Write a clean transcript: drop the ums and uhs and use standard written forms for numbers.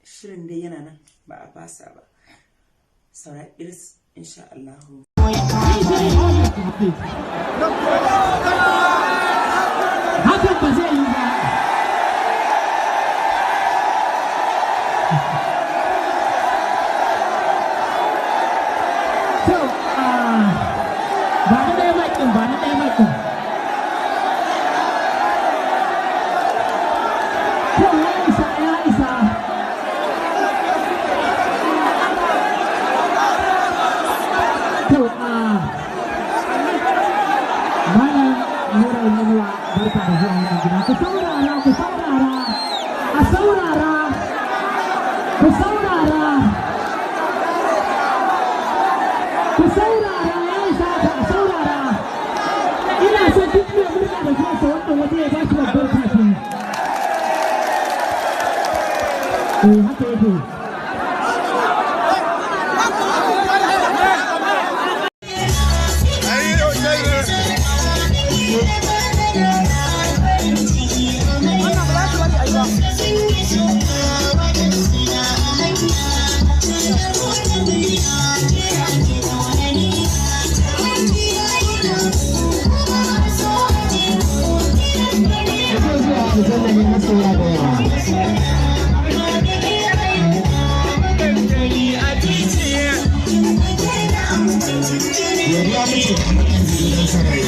Shirin dai yana nan ba a fasa ba. Saura iris insha Allah. Hakan ba zai yi ba. So, ba na ɗaya makin. So, ya isa. Malam Nura Inuwa barka da zuwa wannan gida. Ku saurara ya isa a saurara. Ina son duk mai murna da zuwa sa wannan waje ya ba shi babbar kafin. Haka yake. Thank you.